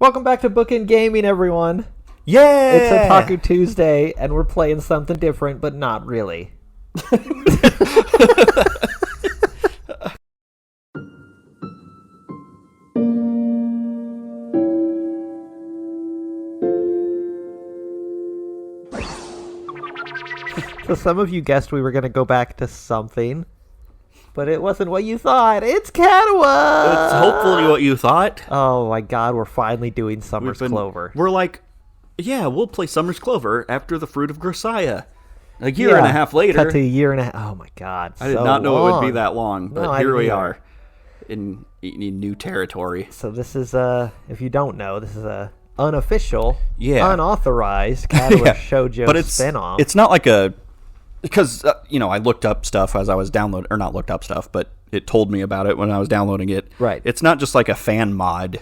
Welcome back to Bookend Gaming, everyone. Yeah! It's Otaku Tuesday, and we're playing something different, but not really. So some of you guessed we were going to go back to something, but it wasn't what you thought. It's Katawa! It's hopefully what you thought. Oh my god, we're finally doing Summer's Clover. We're like, yeah, we'll play Summer's Clover after the Fruit of Grisaia. A year and a half later. Cut to a year and a half. Oh my god, I did not know it would be that long, but here we are in new territory. So this is, if you don't know, this is a unofficial, unauthorized Katawa Shoujo spinoff. It's not like a... Because, I looked up stuff as I was downloading... Or not looked up stuff, but it told me about it when I was downloading it. Right. It's not just like a fan mod.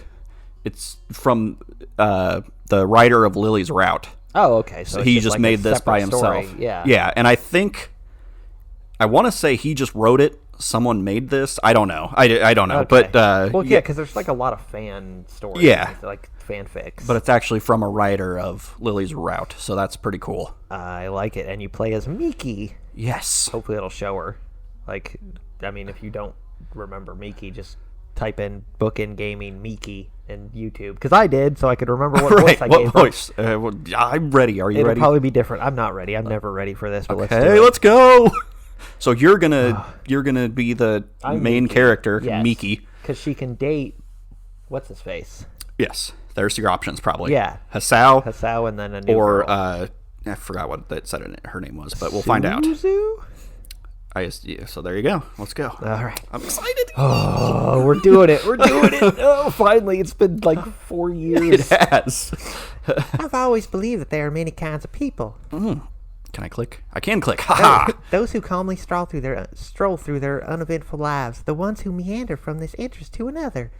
It's from the writer of Lily's Route. Oh, okay. So he just like made this by himself. Story. Yeah. Yeah, and I want to say he just wrote it. Someone made this. I don't know. I don't know. Okay. But because there's like a lot of fan stories. Yeah. Like fanfics. But it's actually from a writer of Lily's Route, so that's pretty cool. I like it. And you play as Miki. Yes. Hopefully it'll show her. Like, I mean, if you don't remember Miki, just type in Bookend Gaming Miki in YouTube. Because I did, so I could remember what voice I gave her. What voice? I'm ready. Are you ready? It'll probably be different. I'm not ready. I'm never ready for this, but okay, let's do it. Let's go! So you're gonna be the main character, yes, Miki. Because she can date... What's his face? Yes. There's your options, probably. Yeah. Hisao, and then a new girl. I forgot what that said her name was, but we'll find out. So there you go. Let's go. All right. I'm excited. Oh, we're doing it. We're doing it. Oh, finally. It's been like 4 years. It has. I've always believed that there are many kinds of people. Mm. Can I click? I can click. Ha-ha. Those who calmly stroll through their uneventful lives, the ones who meander from this interest to another,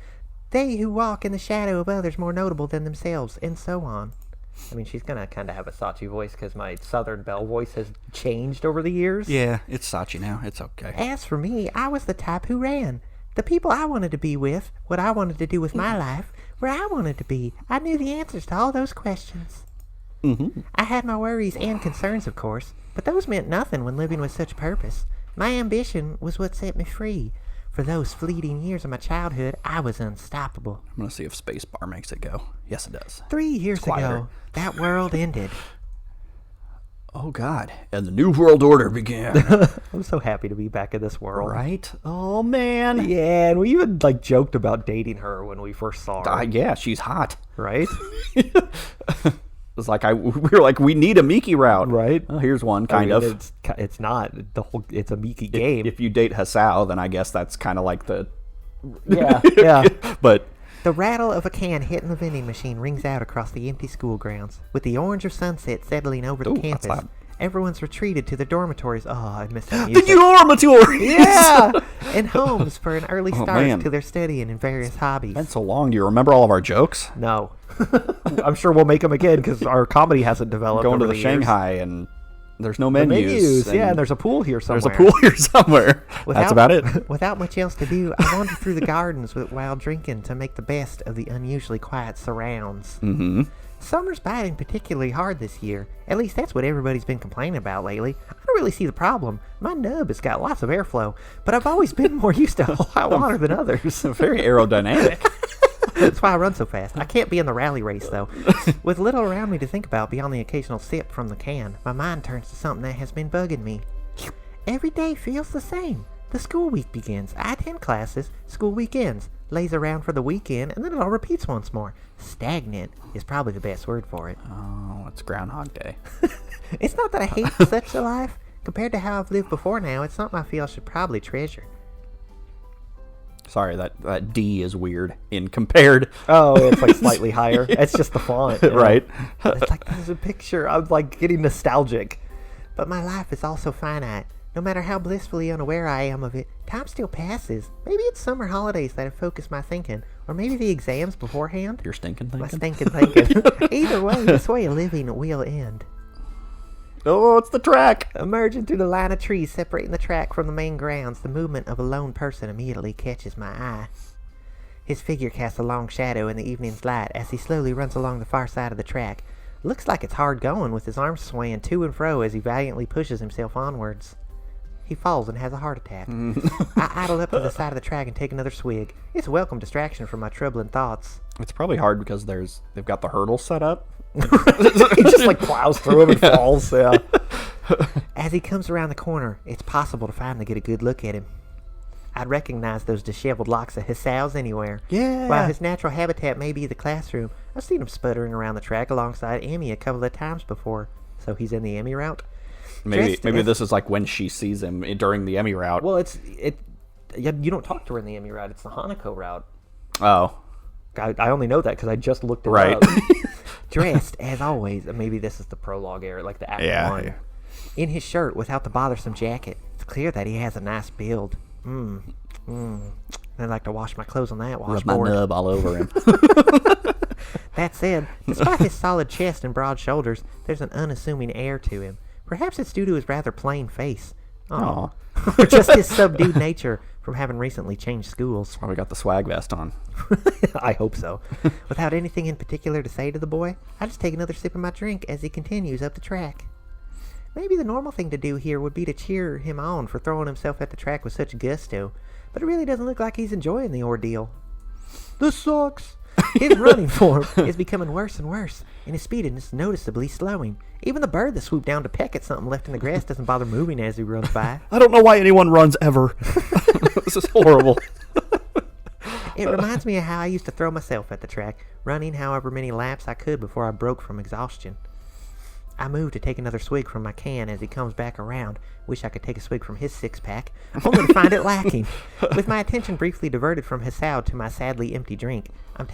they who walk in the shadow of others more notable than themselves, and so on. I mean, she's going to kind of have a Sachi voice because my Southern Belle voice has changed over the years. Yeah, it's Sachi now. It's okay. As for me, I was the type who ran. The people I wanted to be with, what I wanted to do with my life, where I wanted to be. I knew the answers to all those questions. Mm-hmm. I had my worries and concerns, of course, but those meant nothing when living with such purpose. My ambition was what set me free. For those fleeting years of my childhood, I was unstoppable. I'm going to see if spacebar makes it go. Yes, it does. 3 years ago, that world ended. Oh, God. And the New World Order began. I'm so happy to be back in this world. Right? Oh, man. Yeah, and we even joked about dating her when we first saw her. Yeah, she's hot. Right? It's like we were like, we need a Miki route, right? Oh, here's one, kind of. It's not it's a Miki game. If you date Hisao, then I guess that's kind of like the yeah. But the rattle of a can hitting the vending machine rings out across the empty school grounds. With the orange of sunset settling over the campus, everyone's retreated to their dormitories. Oh, I missed the music. The dormitories! Yeah! And homes for an early start to their studying and various hobbies. That's so long. Do you remember all of our jokes? No. I'm sure we'll make them again because our comedy hasn't developed. Going to the years. Shanghai and there's no menus. And there's a pool here somewhere. There's a pool here somewhere. That's about it. Without much else to do, I wandered through the gardens while drinking to make the best of the unusually quiet surrounds. Mm-hmm. Summer's biting particularly hard this year. At least that's what everybody's been complaining about lately. I don't really see the problem. My nub has got lots of airflow, but I've always been more used to hot water than others. Very aerodynamic. That's why I run so fast. I can't be in the rally race, though. With little around me to think about beyond the occasional sip from the can, my mind turns to something that has been bugging me. Every day feels the same. The school week begins. I attend classes. School week ends. Lays around for the weekend, and then it all repeats once more. Stagnant is probably the best word for it. Oh, it's Groundhog Day. It's not that I hate such a life. Compared to how I've lived before now, it's something I feel I should probably treasure. Sorry, that D is weird in compared. Oh, it's like slightly higher. It's just the font. Right. It's like there's a picture. I'm like getting nostalgic. But my life is also finite. No matter how blissfully unaware I am of it, time still passes. Maybe it's summer holidays that have focused my thinking, or maybe the exams beforehand. You're stinking thinking? My stinking thinking. Either way, this way of living will end. Oh, it's the track! Emerging through the line of trees separating the track from the main grounds, the movement of a lone person immediately catches my eye. His figure casts a long shadow in the evening's light as he slowly runs along the far side of the track. Looks like it's hard going, with his arms swaying to and fro as he valiantly pushes himself onwards. He falls and has a heart attack. I idle up to the side of the track and take another swig. It's a welcome distraction from my troubling thoughts. It's probably hard because they've got the hurdle set up. He just like plows through him and falls. Yeah. As he comes around the corner, it's possible to finally get a good look at him. I'd recognize those disheveled locks of Hisao's anywhere. Yeah. While his natural habitat may be the classroom, I've seen him sputtering around the track alongside Emmy a couple of times before. So he's in the Emmy route? Maybe this is like when she sees him during the Emmy route. Well, you don't talk to her in the Emmy route. It's the Hanako route. Oh. I only know that because I just looked it Right. up. Dressed, as always, and Maybe this is the prologue area, like the act one. Yeah. in his shirt without the bothersome jacket. It's clear that he has a nice build. I'd like to wash my clothes on that Rub washboard. my nub all over him. That said, despite his solid chest and broad shoulders, there's an unassuming air to him. Perhaps it's due to his rather plain face. Aw. Or just his subdued nature from having recently changed schools. Probably got the swag vest on. I hope so. Without anything in particular to say to the boy, I just take another sip of my drink as he continues up the track. Maybe the normal thing to do here would be to cheer him on for throwing himself at the track with such gusto, but it really doesn't look like he's enjoying the ordeal. This sucks. His running form is becoming worse and worse, and his speed is noticeably slowing. Even the bird that swooped down to peck at something left in the grass doesn't bother moving as he runs by. I don't know why anyone runs ever. This is horrible. It reminds me of how I used to throw myself at the track, running however many laps I could before I broke from exhaustion. I move to take another swig from my can as he comes back around. Wish I could take a swig from his six-pack, only to find it lacking. With my attention briefly diverted from Hisao to my sadly empty drink, I'm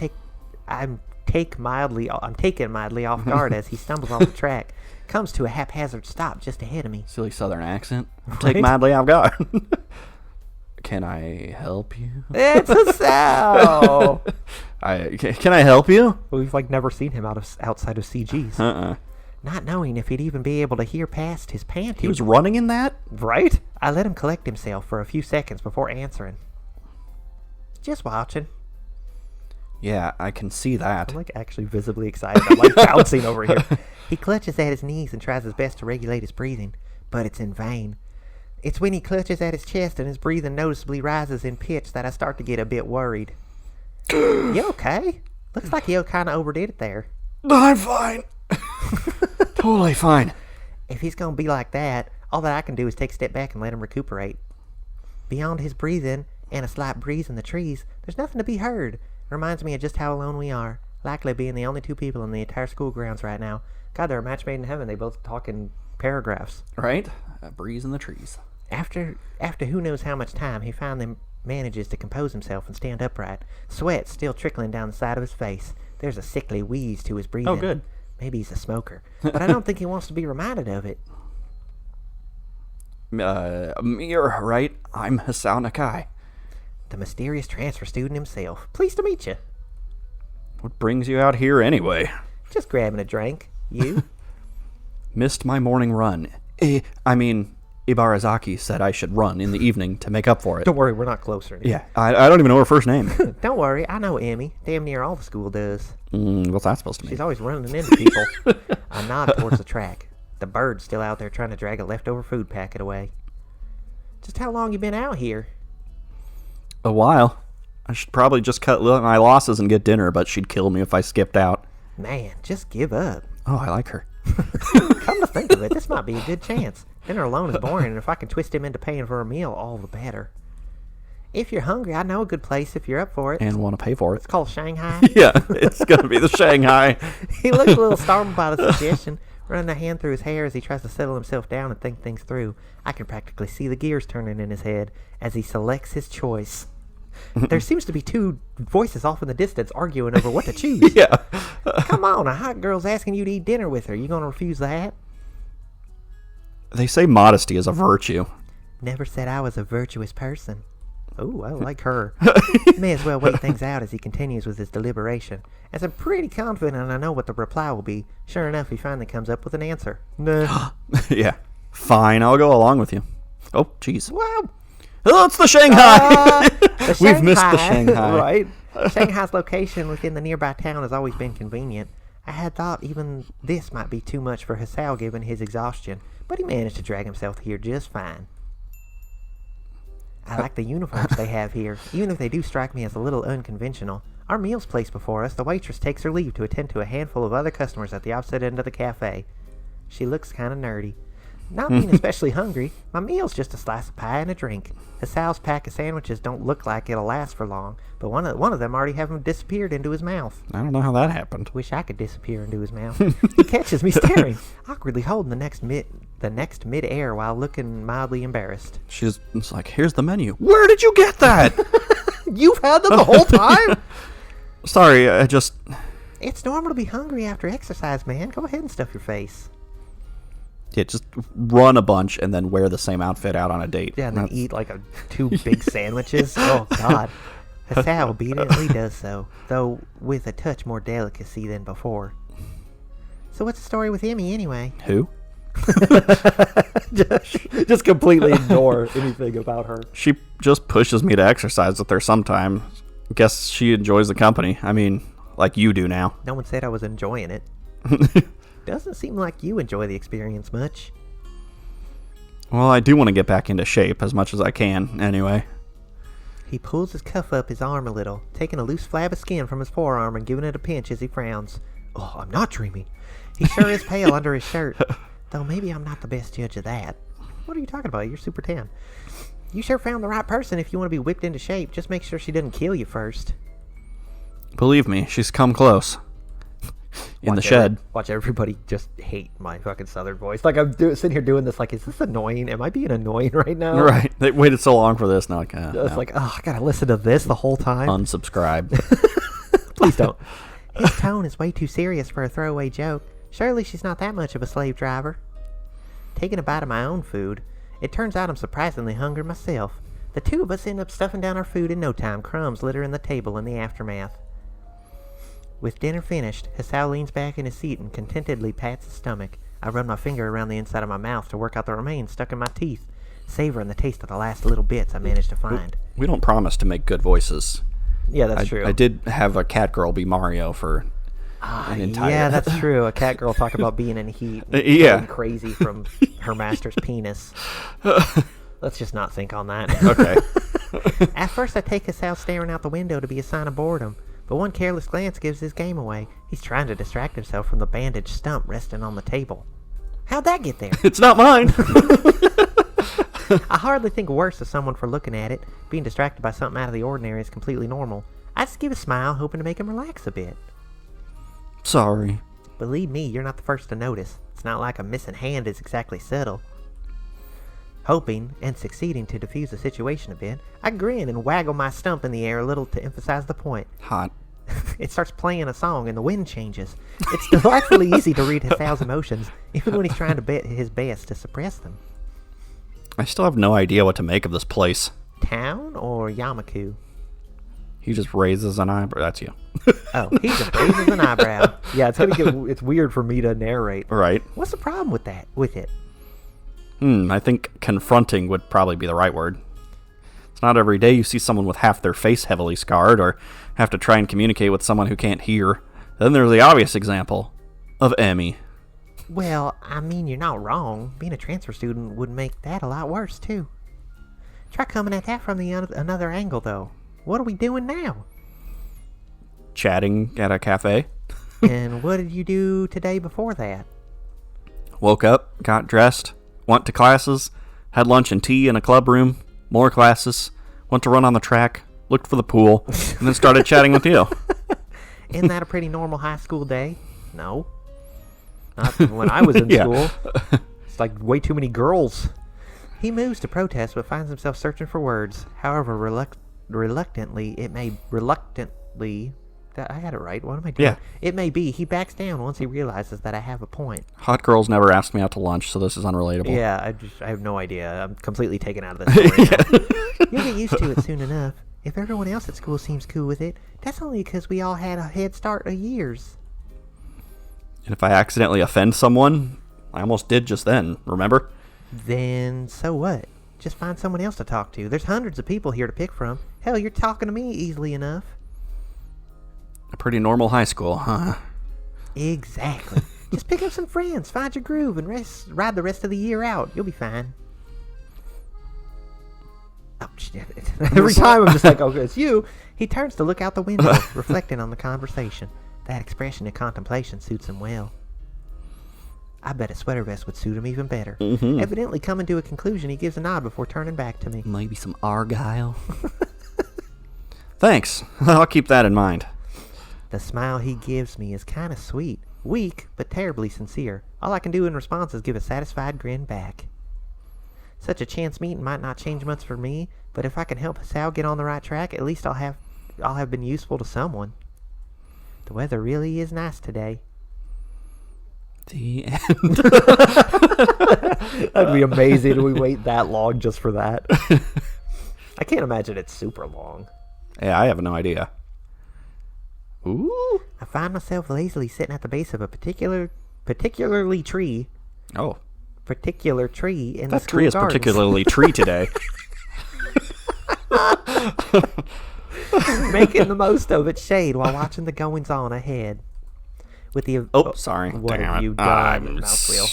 taken mildly off guard as he stumbles off the track, comes to a haphazard stop just ahead of me. Silly southern accent. Take mildly I've got. Can I help you? It's Hisao. Can I help you? We've like never seen him outside of CGs. Not knowing if he'd even be able to hear past his panting. He was running in that? Right? I let him collect himself for a few seconds before answering. Just watching. Yeah, I can see that. I'm like actually visibly excited. I'm like bouncing over here. He clutches at his knees and tries his best to regulate his breathing, but it's in vain. It's when he clutches at his chest and his breathing noticeably rises in pitch that I start to get a bit worried. You okay? Looks like you kind of overdid it there. I'm fine. Totally fine. If he's going to be like that, all that I can do is take a step back and let him recuperate. Beyond his breathing and a slight breeze in the trees, there's nothing to be heard. It reminds me of just how alone we are, likely being the only two people in the entire school grounds right now. God, they're a match made in heaven. They both talk in paragraphs. Right? A breeze in the trees. After who knows how much time, he finally manages to compose himself and stand upright, sweat still trickling down the side of his face. There's a sickly wheeze to his breathing. Oh, good. Maybe he's a smoker, but I don't think he wants to be reminded of it. You're right. I'm Hisao Nakai. The mysterious transfer student himself. Pleased to meet you. What brings you out here anyway? Just grabbing a drink. You? Missed my morning run. Ibarazaki said I should run in the evening to make up for it. Don't worry, we're not closer. Yeah, I don't even know her first name. Don't worry, I know Emmy. Damn near all the school does. What's that supposed to mean? She's always running into people. I nod towards the track. The bird's still out there trying to drag a leftover food packet away. Just how long you been out here? A while. I should probably just cut my losses and get dinner, but she'd kill me if I skipped out. Man, just give up. Oh, I like her. Come to think of it, this might be a good chance. Dinner alone is boring, and if I can twist him into paying for a meal, all the better. If you're hungry, I know a good place if you're up for it. And want to pay for it. It's called Shanghai. Yeah, it's going to be the Shanghai. He looks a little startled by the suggestion, running a hand through his hair as he tries to settle himself down and think things through. I can practically see the gears turning in his head as he selects his choice. There seems to be two voices off in the distance arguing over what to choose. Yeah. Come on, a hot girl's asking you to eat dinner with her. You gonna refuse that? They say modesty is a virtue. Never said I was a virtuous person. Ooh, I like her. May as well wait things out as he continues with his deliberation, as I'm pretty confident I know what the reply will be. Sure enough, he finally comes up with an answer. Nah. Yeah. Fine, I'll go along with you. Oh, jeez. Wow. Oh, it's the Shanghai! The We've missed the Shanghai. Shanghai. Right? Shanghai's location within the nearby town has always been convenient. I had thought even this might be too much for Hisao given his exhaustion, but he managed to drag himself here just fine. I like the uniforms they have here, even if they do strike me as a little unconventional. Our meal's placed before us. The waitress takes her leave to attend to a handful of other customers at the opposite end of the cafe. She looks kind of nerdy. Not being especially hungry, my meal's just a slice of pie and a drink. Hisao's pack of sandwiches don't look like it'll last for long, but one of them already have disappeared into his mouth. I don't know how that happened. Wish I could disappear into his mouth. He catches me staring, awkwardly holding the next mid-air while looking mildly embarrassed. It's like, here's the menu. Where did you get that? You've had them the whole time? Sorry, I just... It's normal to be hungry after exercise, man. Go ahead and stuff your face. Yeah, just run a bunch and then wear the same outfit out on a date. Yeah, and then eat like two big sandwiches. Oh, God. Hisao obediently does so, though with a touch more delicacy than before. So what's the story with Emmy, anyway? Who? just completely ignore anything about her. She just pushes me to exercise with her sometimes. Guess she enjoys the company. I mean, like you do now. No one said I was enjoying it. Doesn't seem like you enjoy the experience much. Well, I do want to get back into shape as much as I can, anyway. He pulls his cuff up his arm a little, taking a loose flab of skin from his forearm and giving it a pinch as he frowns. Oh, I'm not dreaming. He sure is pale under his shirt, though maybe I'm not the best judge of that. What are you talking about? You're super tan. You sure found the right person if you want to be whipped into shape. Just make sure she doesn't kill you first. Believe me, she's come close. In the shed. Watch everybody just hate my fucking southern voice. Like, I'm sitting here doing this, like, is this annoying? Am I being annoying right now? Right. They waited so long for this. Now, like, It's no. like, oh, I gotta listen to this the whole time. Unsubscribe. Please don't. His tone is way too serious for a throwaway joke. Surely she's not that much of a slave driver. Taking a bite of my own food, it turns out I'm surprisingly hungry myself. The two of us end up stuffing down our food in no time, crumbs littering the table in the aftermath. With dinner finished, Hisao leans back in his seat and contentedly pats his stomach. I run my finger around the inside of my mouth to work out the remains stuck in my teeth, savoring the taste of the last little bits I managed to find. We don't promise to make good voices. Yeah, that's true. I did have a cat girl be Mario for an entire... Yeah, that's true. A cat girl talk about being in heat and Yeah. going crazy from her master's penis. Let's just not think on that. Okay. At first I take Hisao staring out the window to be a sign of boredom, but one careless glance gives his game away. He's trying to distract himself from the bandaged stump resting on the table. How'd that get there? It's not mine. I hardly think worse of someone for looking at it. Being distracted by something out of the ordinary is completely normal. I just give a smile, hoping to make him relax a bit. Sorry. Believe me, you're not the first to notice. It's not like a missing hand is exactly subtle. Hoping, and succeeding to defuse the situation a bit, I grin and waggle my stump in the air a little to emphasize the point. Hot. It starts playing a song and the wind changes. It's delightfully easy to read Hisao's emotions, even when he's trying to bet his best to suppress them. I still have no idea what to make of this place. Town or Yamaku? He just raises an eyebrow. That's you. Oh, he just raises an eyebrow. Yeah, it's weird for me to narrate. Right. What's the problem with that? With it? I think confronting would probably be the right word. It's not every day you see someone with half their face heavily scarred or have to try and communicate with someone who can't hear. Then there's the obvious example of Emmy. Well, I mean, you're not wrong. Being a transfer student would make that a lot worse, too. Try coming at that from another angle, though. What are we doing now? Chatting at a cafe. And what did you do today before that? Woke up, got dressed, went to classes, had lunch and tea in a club room, more classes, went to run on the track, looked for the pool, and then started chatting with you. Isn't that a pretty normal high school day? No. Not when I was in Yeah. school. It's like way too many girls. He moves to protest, but finds himself searching for words. However, reluctantly, I had it right. What am I doing? Yeah. It may be. He backs down once he realizes that I have a point. Hot girls never asked me out to lunch, so this is unrelatable. Yeah, I have no idea. I'm completely taken out of this story now. You'll get used to it soon enough. If everyone else at school seems cool with it, that's only because we all had a head start of years. And if I accidentally offend someone, I almost did just then, remember? Then so what? Just find someone else to talk to. There's hundreds of people here to pick from. Hell, you're talking to me easily enough. A pretty normal high school, huh? Exactly. Just pick up some friends, find your groove, and ride the rest of the year out. You'll be fine. Oh, shit. Every time I'm just like, okay, it's you. He turns to look out the window, reflecting on the conversation. That expression of contemplation suits him well. I bet a sweater vest would suit him even better. Mm-hmm. Evidently coming to a conclusion, he gives a nod before turning back to me. Maybe some Argyle. Thanks. I'll keep that in mind. The smile he gives me is kind of sweet. Weak, but terribly sincere. All I can do in response is give a satisfied grin back. Such a chance meeting might not change much for me, but if I can help Hisao get on the right track, at least I'll have been useful to someone. The weather really is nice today. The end. That'd be amazing. We wait that long just for that. I can't imagine it's super long. Yeah, I have no idea. Ooh. I find myself lazily sitting at the base of a particular tree in the That school tree is gardens. particularly tree today. Making the most of its shade while watching the goings on ahead. With the Oh, sorry. What Damn have it. you done, mouse wheel?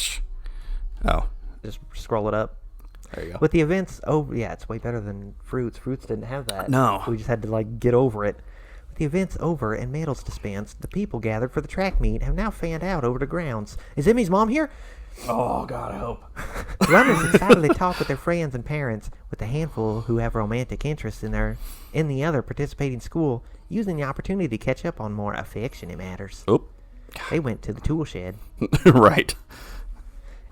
Oh, Just scroll it up. there you go. With the events over, yeah, it's way better than Fruits. Fruits didn't have that. No. We just had to like get over it. With the events over and medals dispensed, the people gathered for the track meet have now fanned out over the grounds. Is Emmy's mom here? Oh, God, I hope. Runners excitedly talk with their friends and parents, with a handful who have romantic interests in the other participating school, using the opportunity to catch up on more affectionate matters. Oh, They went to the tool shed. right.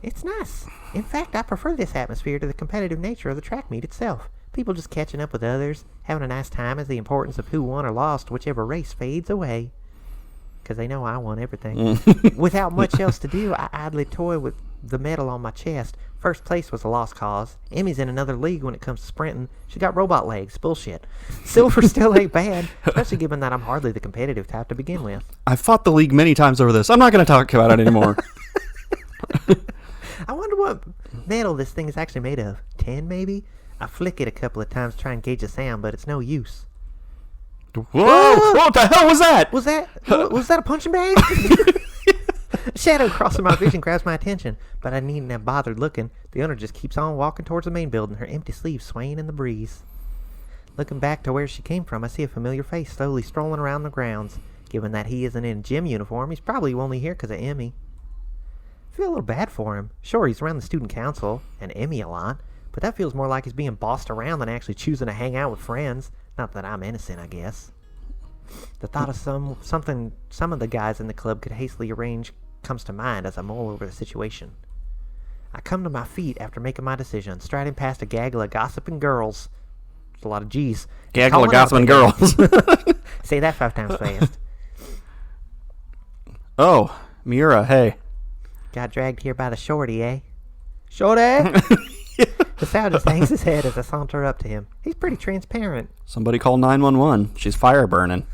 It's nice. In fact, I prefer this atmosphere to the competitive nature of the track meet itself. People just catching up with others, having a nice time as the importance of who won or lost whichever race fades away. Because they know I won everything. Without much else to do, I idly toy with the medal on my chest. First place was a lost cause. Emmy's in another league when it comes to sprinting. She got robot legs. Bullshit. Silver still ain't bad, especially given that I'm hardly the competitive type to begin with. I've fought the league many times over this. I'm not going to talk about it anymore. I wonder what metal this thing is actually made of. Tin, maybe? I flick it a couple of times to try and gauge the sound, but it's no use. Whoa! What the hell was that? Was that a punching bag? A shadow crossing my vision grabs my attention, but I needn't have bothered looking. The owner just keeps on walking towards the main building, her empty sleeves swaying in the breeze. Looking back to where she came from, I see a familiar face slowly strolling around the grounds. Given that he isn't in a gym uniform, he's probably only here because of Emmy. I feel a little bad for him. Sure, he's around the student council and Emmy a lot, but that feels more like he's being bossed around than actually choosing to hang out with friends. Not that I'm innocent, I guess. The thought of some of the guys in the club could hastily arrange comes to mind as I mull over the situation. I come to my feet after making my decision, striding past a gaggle of gossiping girls. There's a lot of G's. Gaggle of gossiping girls. Say that 5 times fast. Oh, Miura, hey. Got dragged here by the shorty, eh? Shorty! The sound just hangs his head as I saunter up to him. He's pretty transparent. Somebody call 911. She's fire burning.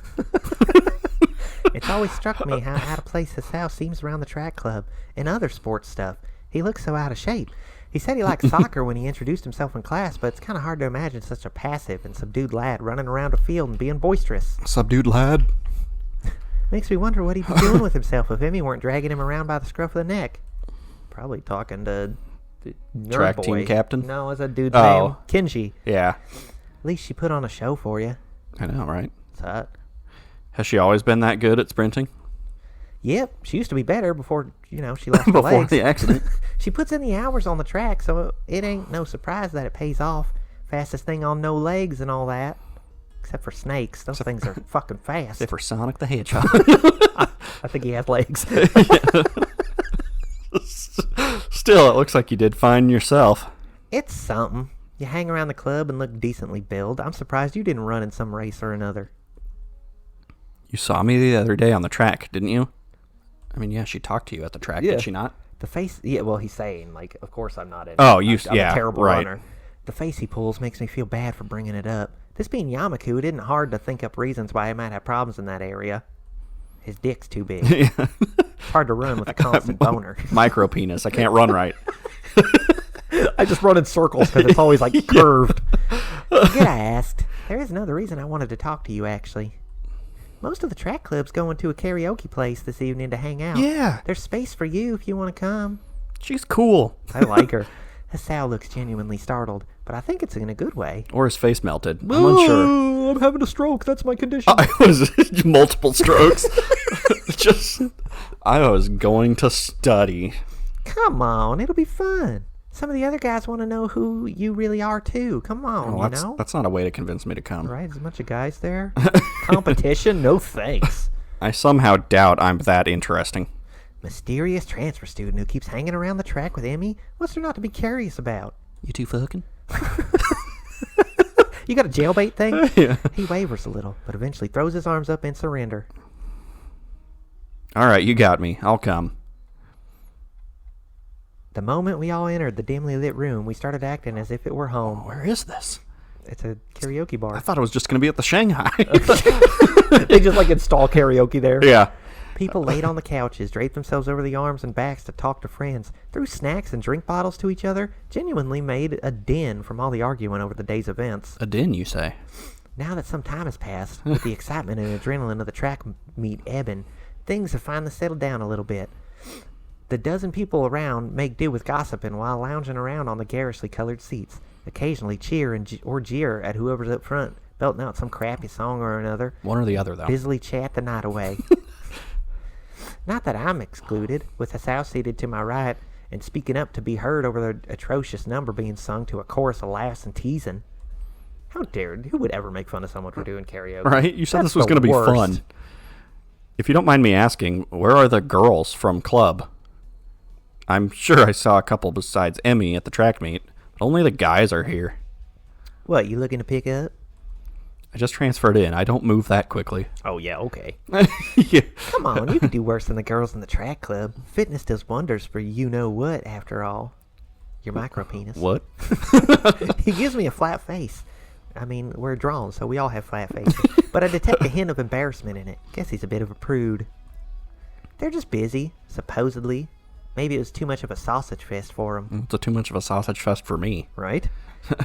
It's always struck me how out of place Hisao seems around the track club and other sports stuff. He looks so out of shape. He said he liked soccer when he introduced himself in class, but it's kind of hard to imagine such a passive and subdued lad running around a field and being boisterous. Subdued lad. Makes me wonder what he'd be doing with himself if Emmy weren't dragging him around by the scruff of the neck. Probably talking to the nerd Track boy. team captain? No, is that dude's Oh. name? Kenji. Yeah. At least she put on a show for you. I know, right? What's up? Has she always been that good at sprinting? Yep, she used to be better before, she lost her Before legs. the accident. She puts in the hours on the track, so it ain't no surprise that it pays off. Fastest thing on no legs and all that. Except for snakes. Those things are fucking fast. Except for Sonic the Hedgehog. I think he has legs. Still, it looks like you did fine yourself. It's something. You hang around the club and look decently built. I'm surprised you didn't run in some race or another. You saw me the other day on the track, didn't you? I mean, yeah, she talked to you at the track, Yeah. did she not? The face, yeah, well, he's saying, like, of course I'm not in. Oh, I'm yeah, a terrible right. runner. The face he pulls makes me feel bad for bringing it up. This being Yamaku, it isn't hard to think up reasons why he might have problems in that area. His dick's too big. It's hard to run with a constant boner. Micro penis. I can't run right. I just run in circles because it's always, like, curved. Forget I asked. There is another reason I wanted to talk to you, actually. Most of the track club's going to a karaoke place this evening to hang out. Yeah. There's space for you if you want to come. She's cool. I like her. Hisao looks genuinely startled, but I think it's in a good way. Or his face melted. I'm unsure. I'm having a stroke. That's my condition. I was multiple strokes. I was going to study. Come on, it'll be fun. Some of the other guys want to know who you really are, too. Come on, That's not a way to convince me to come. Right, there's a bunch of guys there. Competition? No thanks. I somehow doubt I'm that interesting. Mysterious transfer student who keeps hanging around the track with Emmy? What's there not to be curious about? You two fucking? You got a jailbait thing? Yeah. He wavers a little, but eventually throws his arms up in surrender. All right, you got me. I'll come. The moment we all entered the dimly lit room, we started acting as if it were home. Where is this? It's a karaoke I bar. thought it was just going to be at the Shanghai. They just like install karaoke there. Yeah. People laid on the couches, draped themselves over the arms and backs to talk to friends, threw snacks and drink bottles to each other, genuinely made a din from all the arguing over the day's events. A din, you say? Now that some time has passed, with the excitement and adrenaline of the track meet ebbing, things have finally settled down a little bit. The dozen people around make do with gossiping while lounging around on the garishly colored seats, occasionally cheer or jeer at whoever's up front, belting out some crappy song or another. One or the other, though. Busily chat the night away. Not that I'm excluded, with Hisao seated to my right and speaking up to be heard over the atrocious number being sung to a chorus of laughs and teasing. How dare, who would ever make fun of someone for doing karaoke? Right? You said That's this was the going to be worst. fun. If you don't mind me asking, where are the girls from club? I'm sure I saw a couple besides Emmy at the track meet, but only the guys are here. What, you looking to pick up? I just transferred in. I don't move that quickly. Oh, yeah, okay. Yeah. Come on, you could do worse than the girls in the track club. Fitness does wonders for you-know-what, after all. Your micro-penis. What? He gives me a flat face. I mean, we're drawn, so we all have flat faces. But I detect a hint of embarrassment in it. Guess he's a bit of a prude. They're just busy, supposedly. Maybe it was too much of a sausage fest for him. It's too much of a sausage fest for me. Right?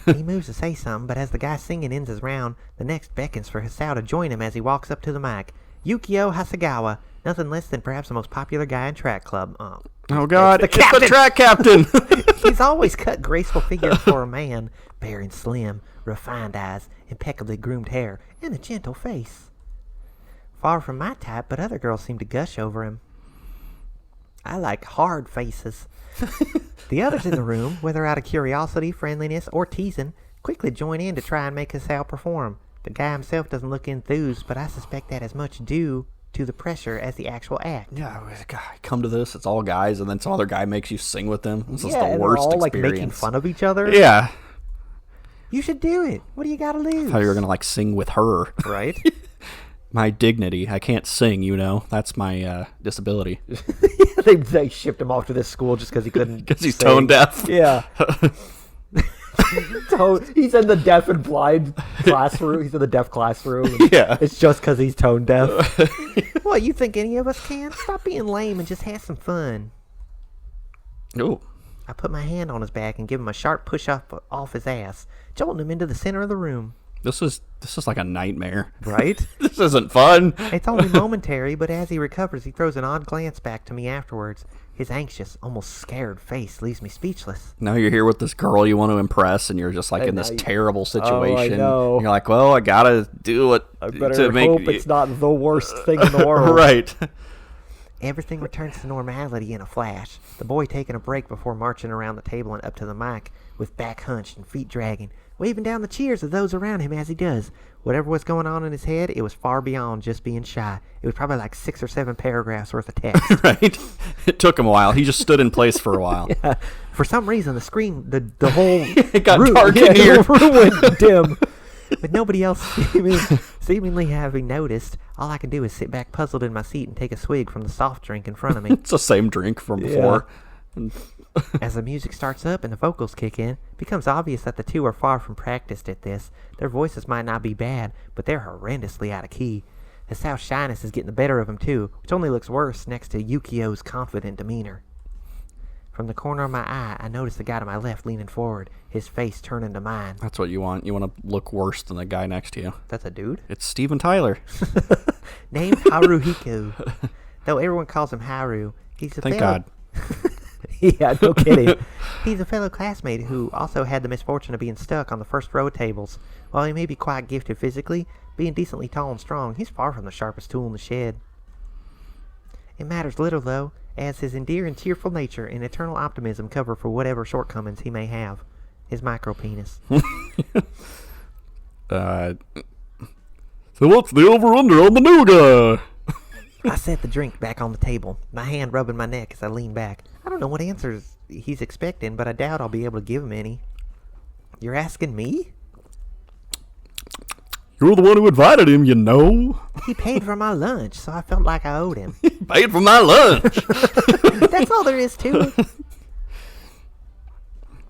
He moves to say something, but as the guy singing ends his round, the next beckons for Hisao to join him as he walks up to the mic. Yukio Hasegawa, nothing less than perhaps the most popular guy in track club. Oh, God. the It's the captain. track captain. He's always cut graceful figure for a man, bearing slim, refined eyes, impeccably groomed hair, and a gentle face. Far from my type, but other girls seem to gush over him. I like hard faces. The others in the room, whether out of curiosity, friendliness, or teasing, quickly join in to try and make Hisao perform. The guy himself doesn't look enthused, but I suspect that as much due to the pressure as the actual act. Yeah, God, come to this. It's all guys, and then some other guy makes you sing with them. This is Yeah, the and worst they're all, experience. like, making fun of each other. Yeah. You should do it. What do you got to lose? I thought you were going to, like, sing with her. Right? My dignity. I can't sing, you know. That's my disability. they shipped him off to this school just because he couldn't. Because he's sing. tone deaf. Yeah. He's in the deaf and blind classroom. He's in the deaf classroom. and Yeah. It's just because he's tone deaf. What, you think any of us can? Stop being lame and just have some fun. Ooh. I put my hand on his back and give him a sharp push off his ass, jolting him into the center of the room. This is like a nightmare. Right? This isn't fun. It's only momentary, but as he recovers, he throws an odd glance back to me afterwards. His anxious, almost scared face leaves me speechless. Now you're here with this girl you want to impress, and you're just like in this terrible situation. know. You're like, well, I gotta do it I better to make hope it's not the worst thing in the world. right. Everything returns to normality in a flash. The boy taking a break before marching around the table and up to the mic, with back hunched and feet dragging, waving down the cheers of those around him as he does. Whatever was going on in his head, it was far beyond just being shy. It was probably like 6 or 7 paragraphs worth of text. Right. It took him a while. He just stood in place for a while. For some reason, the screen, the whole It got room, dark in here. the room went dim. With nobody else seemingly having noticed, all I can do is sit back puzzled in my seat and take a swig from the soft drink in front of me. It's the same drink from before. As the music starts up and the vocals kick in, it becomes obvious that the two are far from practiced at this. Their voices might not be bad, but they're horrendously out of key. Hisao's shyness is getting the better of him too, which only looks worse next to Yukio's confident demeanor. From the corner of my eye, I noticed the guy to my left leaning forward, his face turning to mine. That's what you want. You want to look worse than the guy next to you. That's a dude? It's Steven Tyler. Named Haruhiko. Though everyone calls him Haru, he's a Thank God. Yeah, no kidding. He's a fellow classmate who also had the misfortune of being stuck on the first row of tables. While he may be quite gifted physically, being decently tall and strong, he's far from the sharpest tool in the shed. It matters little, though, as his endearing, cheerful nature and eternal optimism cover for whatever shortcomings he may have. His micro-penis. So what's the over-under on the new guy? I set the drink back on the table, my hand rubbing my neck as I lean back. I don't know what answers he's expecting, but I doubt I'll be able to give him any. You're asking me? You're the one who invited him, you know. He paid for my lunch, so I felt like I owed him. He paid for my lunch. That's all there is to it.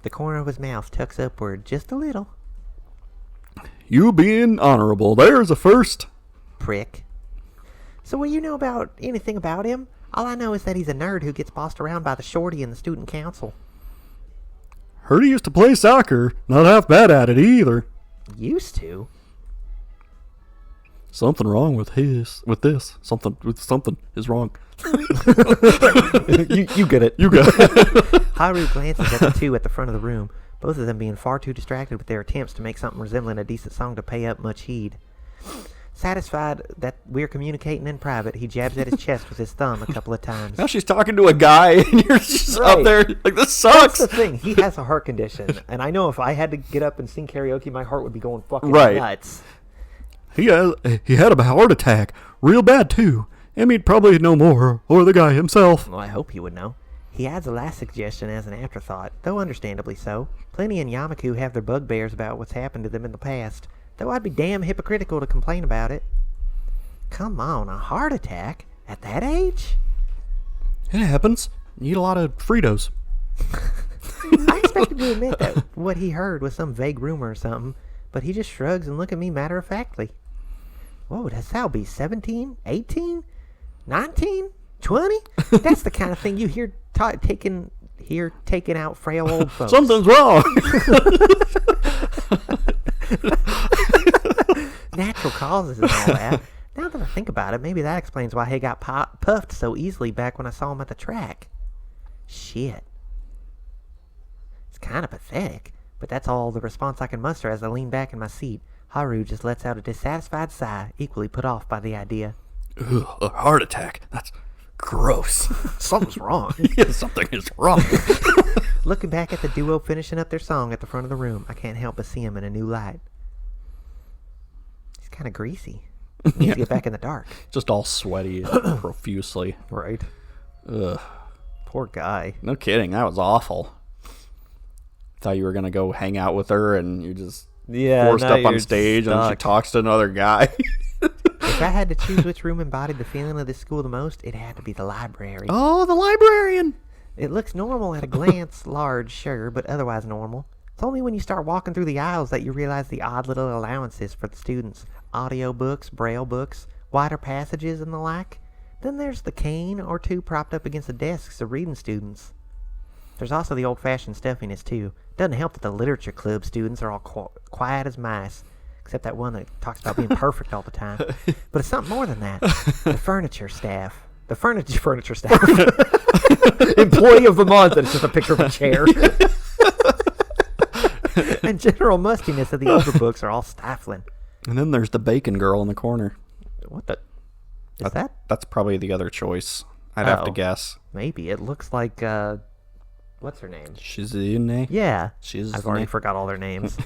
The corner of his mouth tucks upward just a little. You being honorable, there's a first. Prick. So what do you know about anything about him? All I know is that he's a nerd who gets bossed around by the shorty and the student council. Heard he used to play soccer. Not half bad at it either. Used to? Something wrong with this. Something is wrong. You get it. You got it. Haru glances at the two at the front of the room, both of them being far too distracted with their attempts to make something resembling a decent song to pay up much heed. Satisfied that we're communicating in private, he jabs at his chest with his thumb a couple of times. Now she's talking to a guy, and you're just Right. up there like, this That's sucks. the thing. He has a heart condition, and I know if I had to get up and sing karaoke, my heart would be going fucking Right. nuts. He had a heart attack, real bad too. Emmy'd probably know more, or the guy himself. Well, I hope he would know. He adds a last suggestion as an afterthought, though understandably so. Plenty in Yamaku have their bugbears about what's happened to them in the past, though I'd be damn hypocritical to complain about it. Come on, a heart attack? At that age? It happens. You eat a lot of Fritos. I expected to admit that what he heard was some vague rumor or something, but he just shrugs and looks at me matter-of-factly. What would Hisao be, 17? 18? 19? 20? That's the kind of thing you hear taking out frail old folks. Something's wrong. Natural causes and all that. Now that I think about it, maybe that explains why he got puffed so easily back when I saw him at the track. Shit. It's kind of pathetic, but that's all the response I can muster as I lean back in my seat. Haru just lets out a dissatisfied sigh, equally put off by the idea. Ugh, a heart attack. That's gross. Something's wrong. Yeah, something is wrong. Looking back at the duo finishing up their song at the front of the room, I can't help but see him in a new light. He's kind of greasy. He needs to get back in the dark. Just all sweaty profusely. Right. Ugh. Poor guy. No kidding. That was awful. Thought you were going to go hang out with her and you just forced now up on you're stage and she stuck. talks to another guy. If I had to choose which room embodied the feeling of this school the most, it had to be the library. Oh, the librarian. It looks normal at a glance, large, sure, but otherwise normal. It's only when you start walking through the aisles that you realize the odd little allowances for the students. Audio books, braille books, wider passages, and the like. Then there's the cane or two propped up against the desks of reading students. There's also the old-fashioned stuffiness, too. Doesn't help that the literature club students are all quiet as mice, except that one that talks about being perfect all the time. But it's something more than that. The furniture staff. The furniture staff. Employee of the month, and it's just a picture of a chair. And general mustiness of the older books are all stifling. And then there's the bacon girl in the corner. What the? Is that? That's probably the other choice. I'd have to Oh. guess. Maybe. It looks like, what's her name? Shizune? Yeah. Shizune? I've already forgot all their names.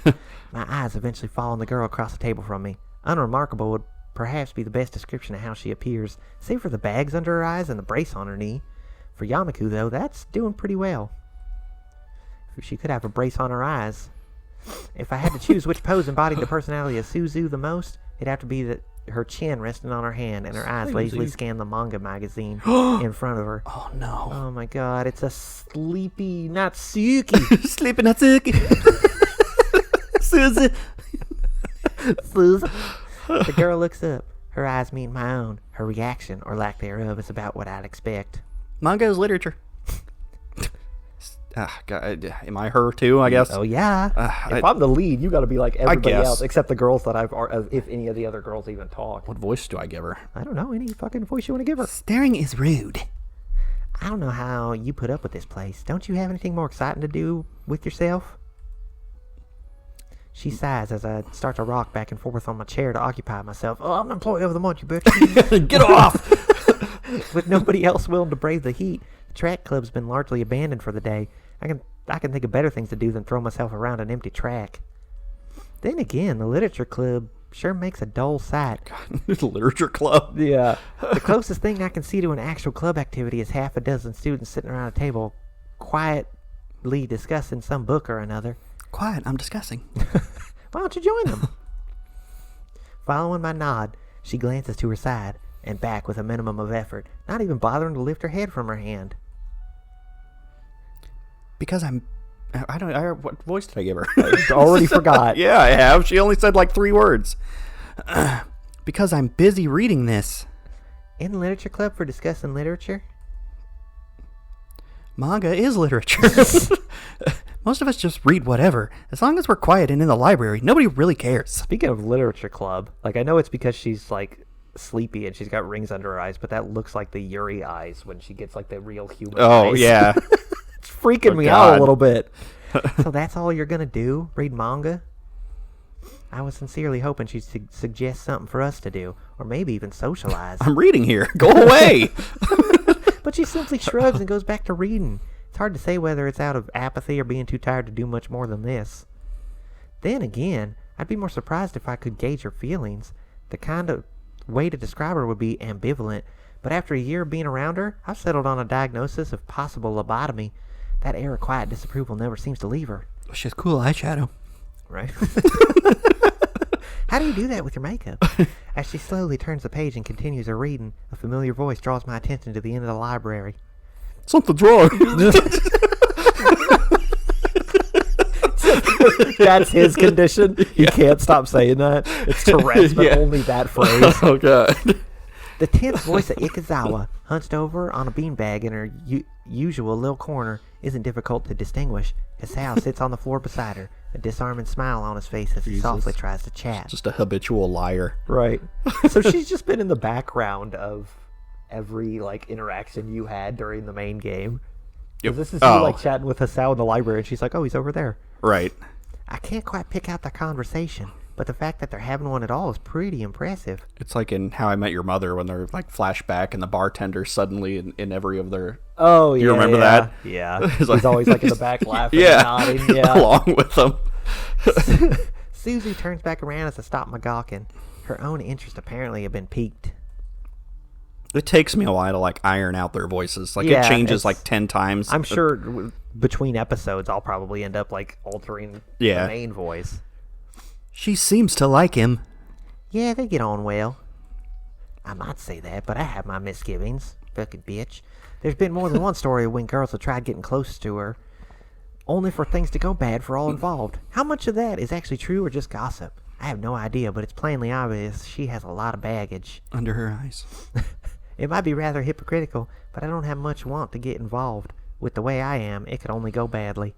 My eyes eventually fall on the girl across the table from me. Unremarkable would perhaps be the best description of how she appears, save for the bags under her eyes and the brace on her knee. For Yamaku, though, that's doing pretty well. She could have a brace on her eyes. If I had to choose which pose embodied the personality of Suzu the most, it'd have to be her chin resting on her hand and her eyes lazily scan the manga magazine in front of her. Oh, no. Oh my god, it's a sleepy Natsuki. Sleeping Natsuki. Susan. Susan. The girl looks up. Her eyes meet my own. Her reaction, or lack thereof, is about what I'd expect. Manga is literature. God, am I her too? I guess. Oh yeah. If I'm the lead, you got to be like everybody guess. else, except the girls that if any of the other girls even talk. What voice do I give her? I don't know, any fucking voice you want to give her. Staring is rude. I don't know how you put up with this place. Don't you have anything more exciting to do with yourself? She sighs as I start to rock back and forth on my chair to occupy myself. Oh, I'm an employee of the month, you bitch. Get off! With nobody else willing to brave the heat, the track club's been largely abandoned for the day. I can think of better things to do than throw myself around an empty track. Then again, the literature club sure makes a dull sight. Literature club. Yeah. The closest thing I can see to an actual club activity is half a dozen students sitting around a table, quietly discussing some book or another. Quiet, I'm discussing. Why don't you join them? Following my nod, she glances to her side and back with a minimum of effort, not even bothering to lift her head from her hand. Because what voice did I give her? I already forgot. Yeah, I have. She only said like 3 words. Because I'm busy reading this. In the literature club for discussing literature? Manga is literature. Most of us just read whatever. As long as we're quiet and in the library, nobody really cares. Speaking of literature club, like I know it's because she's like sleepy and she's got rings under her eyes, but that looks like the Yuri eyes when she gets like the real human eyes. Oh, yeah. It's freaking me God. out a little bit. So that's all you're gonna do? Read manga? I was sincerely hoping she'd suggest something for us to do, or maybe even socialize. I'm reading here. Go away. But she simply shrugs and goes back to reading. It's hard to say whether it's out of apathy or being too tired to do much more than this. Then again, I'd be more surprised if I could gauge her feelings. The kind of way to describe her would be ambivalent, but after a year of being around her, I've settled on a diagnosis of possible lobotomy. That air of quiet disapproval never seems to leave her. She has cool eyeshadow. Right? How do you do that with your makeup? As she slowly turns the page and continues her reading, a familiar voice draws my attention to the end of the library. Something's wrong. That's his condition. He can't stop saying that. It's Tourette's, but only that phrase. Oh, God. The tense voice of Ikazawa, hunched over on a beanbag in her usual little corner, isn't difficult to distinguish. Hisao sits on the floor beside her, a disarming smile on his face as he softly tries to chat. Just a habitual liar. Right. So she's just been in the background of every like interaction you had during the main game. Yep. This is you like chatting with Hisao in the library, and she's like, "Oh, he's over there." Right. I can't quite pick out their conversation, but the fact that they're having one at all is pretty impressive. It's like in How I Met Your Mother when they're like flashback and the bartender suddenly in every of their... Oh, yeah. You remember that? Yeah. He's always like in the back laughing and nodding. Yeah. Along with them. Suzu turns back around as I stop my gawking. Her own interest apparently had been piqued. It takes me a while to like iron out their voices. Like Yeah, it changes like 10 times. I'm sure between episodes I'll probably end up like altering the main voice. She seems to like him. Yeah, they get on well. I might say that, but I have my misgivings. Fucking bitch. There's been more than one story of when girls have tried getting close to her, only for things to go bad for all involved. How much of that is actually true or just gossip? I have no idea, but it's plainly obvious she has a lot of baggage. Under her eyes. It might be rather hypocritical, but I don't have much want to get involved. With the way I am, it could only go badly.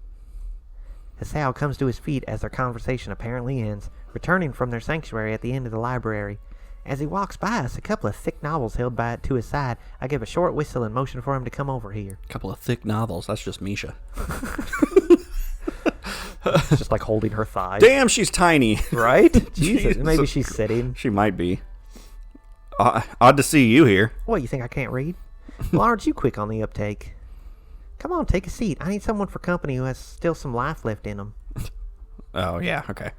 Hisao comes to his feet as their conversation apparently ends, returning from their sanctuary at the end of the library. As he walks by us, a couple of thick novels held to his side, I give a short whistle and motion for him to come over here. A couple of thick novels. That's just Misha. It's just like holding her thigh. Damn, she's tiny. Right? Jesus. Maybe she's sitting. She might be. Odd to see you here. What, you think I can't read? Well, aren't you quick on the uptake? Come on, take a seat. I need someone for company who has still some life left in them. Oh, yeah, okay.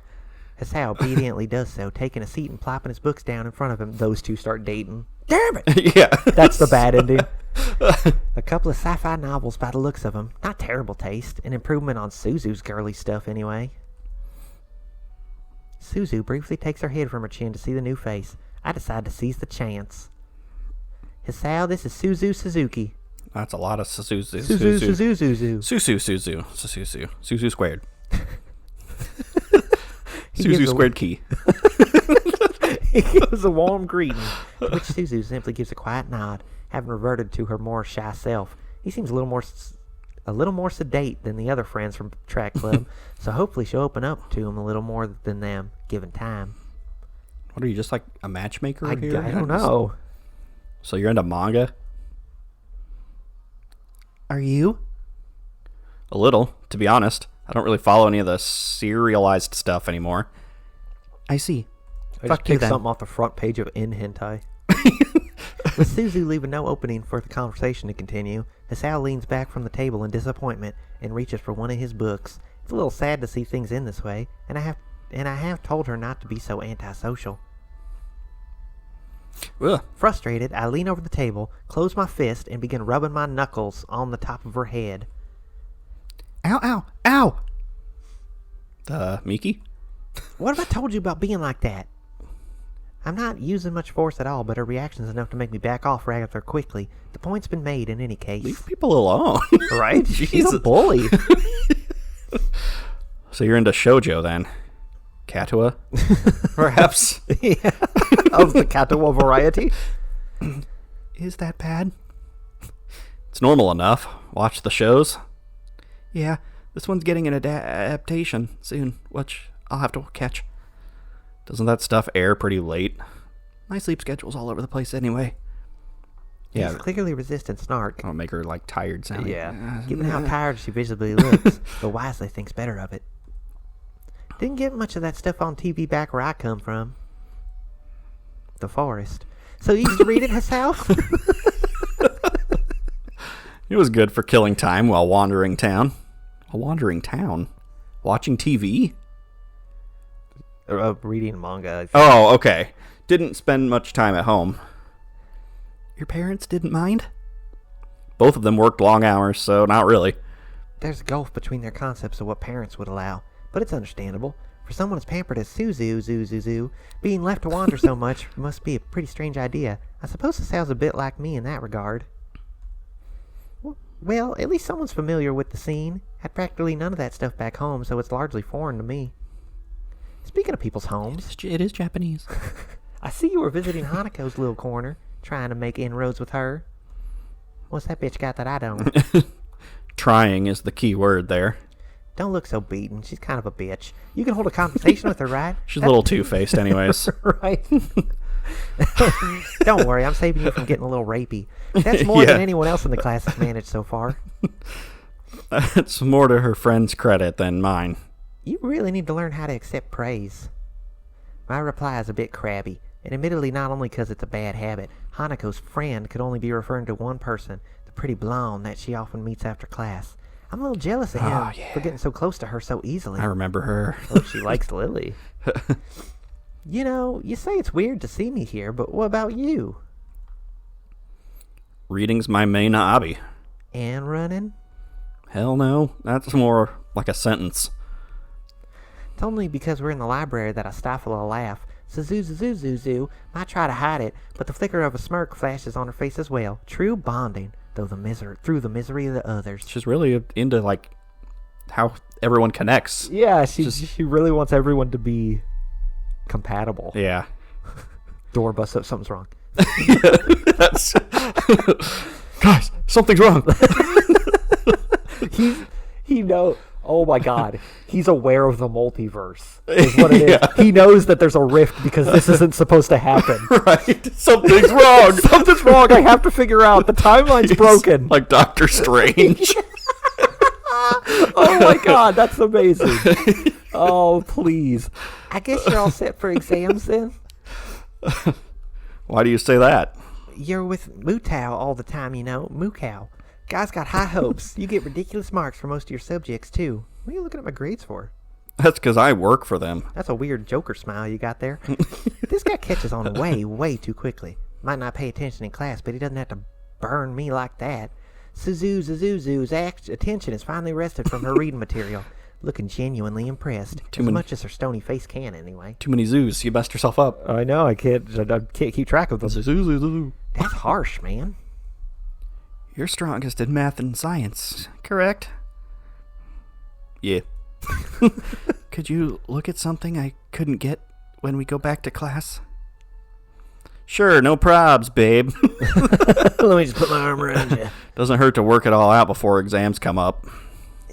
Hisao obediently does so, taking a seat and plopping his books down in front of him. Those two start dating. Damn it! Yeah. That's the bad ending. A couple of sci-fi novels by the looks of them. Not terrible taste. An improvement on Suzu's girly stuff, anyway. Suzu briefly takes her head from her chin to see the new face. I decide to seize the chance. Hisao, this is Suzu Suzuki. That's a lot of Suzu. Suzu squared. Suzu squared key. He gives a warm greeting, to which Suzu simply gives a quiet nod, having reverted to her more shy self. He seems a little more a little more sedate than the other friends from track club, so hopefully she'll open up to him a little more than them, given time. What are you, just like a matchmaker here? I don't know. So you're into manga? Are you? A little, to be honest. I don't really follow any of the serialized stuff anymore. I see. I Fuck just you picked then. something off the front page of In Hentai. With Suzu leaving no opening for the conversation to continue, Hisao leans back from the table in disappointment and reaches for one of his books. It's a little sad to see things end this way, and I have told her not to be so antisocial. Ugh. Frustrated, I lean over the table, close my fist, and begin rubbing my knuckles on the top of her head. Ow, ow, ow! Miki? What have I told you about being like that? I'm not using much force at all, but her reaction is enough to make me back off rather quickly. The point's been made in any case. Leave people alone. Right? She's Jesus. a bully. So you're into shoujo then? Katawa? Perhaps? Yeah. Of the Katawa variety. Is that bad? It's normal enough. Watch the shows. Yeah, this one's getting an adaptation soon, which I'll have to catch. Doesn't that stuff air pretty late? My sleep schedule's all over the place anyway. He's Yeah, clearly resistant snark. I'll make her like tired sounding. Yeah. Given how tired she visibly looks, but wisely thinks better of it. Didn't get much of that stuff on TV back where I come from. The forest. So you used to read it, Hisao? It was good for killing time while wandering town. A wandering town? Watching TV? Reading manga. Oh, okay. Didn't spend much time at home. Your parents didn't mind? Both of them worked long hours, so not really. There's a gulf between their concepts of what parents would allow, but it's understandable. For someone as pampered as Suzu, being left to wander so much must be a pretty strange idea. I suppose it sounds a bit like me in that regard. Well, at least someone's familiar with the scene. Had practically none of that stuff back home, so it's largely foreign to me. Speaking of people's homes, It is Japanese. I see you were visiting Hanako's little corner, trying to make inroads with her. What's that bitch got that I don't? Trying is the key word there. Don't look so beaten. She's kind of a bitch. You can hold a conversation with her, right? She's a little two-faced anyways. Right. Don't worry, I'm saving you from getting a little rapey. That's more Yeah. than anyone else in the class has managed so far. It's more to her friend's credit than mine. You really need to learn how to accept praise. My reply is a bit crabby, and admittedly not only because it's a bad habit. Hanako's friend could only be referring to one person, the pretty blonde that she often meets after class. I'm a little jealous of him Oh, yeah. for getting so close to her so easily. I remember her. Oh, she likes Lily. You know, you say it's weird to see me here, but what about you? Reading's my main hobby. And running? Hell no. That's more like a sentence. It's only because we're in the library that I stifle a laugh. Suzu might try to hide it, but the flicker of a smirk flashes on her face as well. True bonding, through the misery of the others. She's really into like how everyone connects. Yeah, she really wants everyone to be compatible. Yeah. Door busts up, something's wrong. That's guys, something's wrong. Oh my god, he's aware of the multiverse is what it is. Yeah. He knows that there's a rift because this isn't supposed to happen. Right. Something's wrong. Something's wrong. I have to figure out. The timeline's broken. Like Doctor Strange. Oh my god, that's amazing. Oh, please. I guess you're all set for exams then? Why do you say that? You're with Mutao all the time, you know. Mukau. Guys got high hopes. You get ridiculous marks for most of your subjects, too. What are you looking at my grades for? That's because I work for them. That's a weird Joker smile you got there. This guy catches on way too quickly. Might not pay attention in class, but he doesn't have to burn me like that. Suzu's attention is finally rested from her reading material, looking genuinely impressed. As much as her stony face can, anyway. Too many zoos. You messed yourself up. I know. I can't keep track of them. That's harsh, man. You're strongest in math and science, correct? Yeah. Could you look at something I couldn't get when we go back to class? Sure, no probs, babe. Let me just put my arm around you. Doesn't hurt to work it all out before exams come up.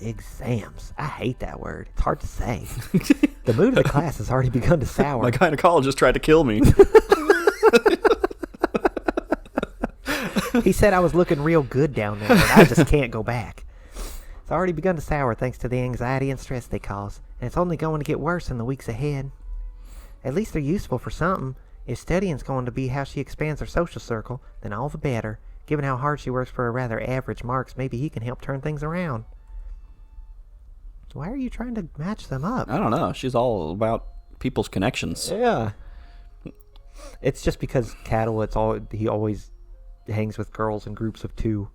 Exams. I hate that word. It's hard to say. The mood of the class has already begun to sour. My gynecologist tried to kill me. He said I was looking real good down there, and I just can't go back. It's already begun to sour thanks to the anxiety and stress they cause, and it's only going to get worse in the weeks ahead. At least they're useful for something. If studying's going to be how she expands her social circle, then all the better. Given how hard she works for her rather average marks, maybe he can help turn things around. Why are you trying to match them up? I don't know. She's all about people's connections. Yeah. It's just because Katawa, he always hangs with girls in groups of 2.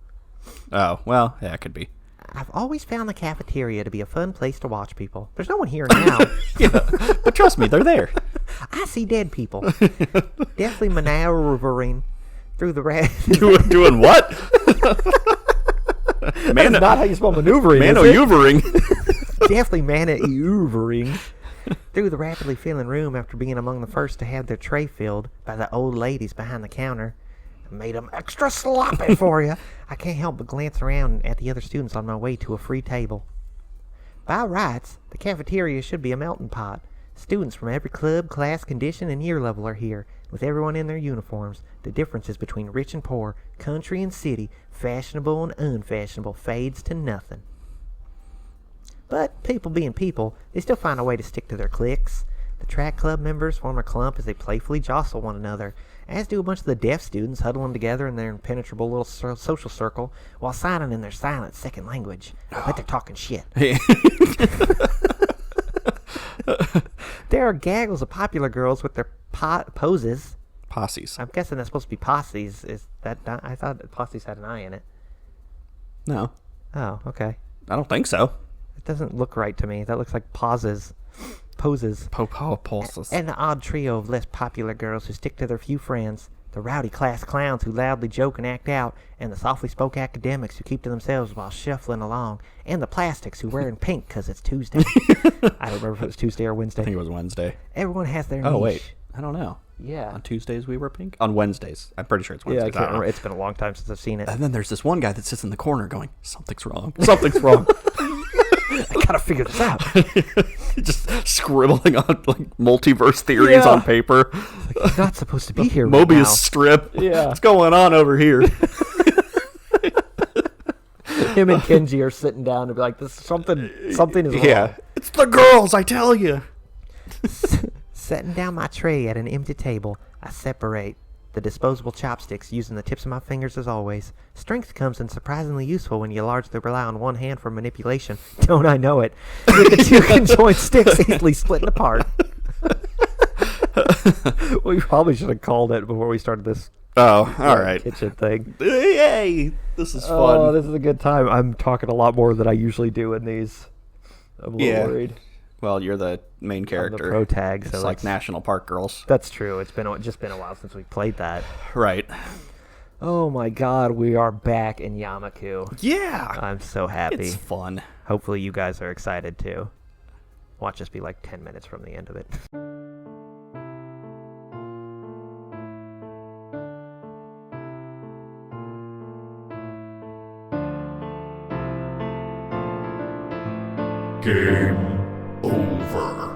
Oh, well, yeah, it could be. I've always found the cafeteria to be a fun place to watch people. There's no one here now. Yeah, but trust me, they're there. I see dead people. Definitely maneuvering through the Doing what? That's not how you spell maneuvering. Maneuvering. Definitely maneuvering through the rapidly filling room after being among the first to have their tray filled by the old ladies behind the counter. Made them extra sloppy for you. I can't help but glance around at the other students on my way to a free table. By rights, the cafeteria should be a melting pot. Students from every club, class, condition, and year level are here, with everyone in their uniforms. The differences between rich and poor, country and city, fashionable and unfashionable fades to nothing. But people being people, they still find a way to stick to their cliques. The track club members form a clump as they playfully jostle one another, as do a bunch of the deaf students huddling together in their impenetrable little social circle while signing in their silent second language. I bet they're talking shit. There are gaggles of popular girls with their poses. Posses. I'm guessing that's supposed to be posses. Is that I thought posses had an I in it. No, Oh, okay. I don't think so. It doesn't look right to me. That looks like poses. Pulses. And the odd trio of less popular girls who stick to their few friends, the rowdy class clowns who loudly joke and act out, and the softly spoke academics who keep to themselves while shuffling along, and the plastics who wear in pink because it's Tuesday. I don't remember if it was Tuesday or Wednesday. I think it was Wednesday. Everyone has their niche. Oh, wait. I don't know. Yeah. On Tuesdays we were pink? On Wednesdays. I'm pretty sure it's Yeah, Wednesdays. I can't remember. It's been a long time since I've seen it. And then there's this one guy that sits in the corner going, something's wrong. Something's wrong. I gotta figure this out. Just scribbling on like multiverse theories on paper. Like, he's not supposed to be here Mobius right now. strip. Yeah. What's going on over here? Him and Kenji are sitting down and be like, "This something is wrong." Yeah. It's the girls, I tell you. Setting down my tray at an empty table, I separate the disposable chopsticks using the tips of my fingers as always. Strength comes in surprisingly useful when you largely rely on one hand for manipulation. Don't I know it? With the two conjoined sticks easily splitting apart. We probably should have called it before we started this Oh, all right. kitchen thing. Hey, this is fun. Oh, this is a good time. I'm talking a lot more than I usually do in these. I'm a little worried. Well, you're the main character. I'm the pro tag, so it's like National Park Girls. That's true. It's just been a while since we played that. Right. Oh my god, we are back in Yamaku. Yeah. I'm so happy. It's fun. Hopefully you guys are excited too. Watch us be like 10 minutes from the end of it. Game over.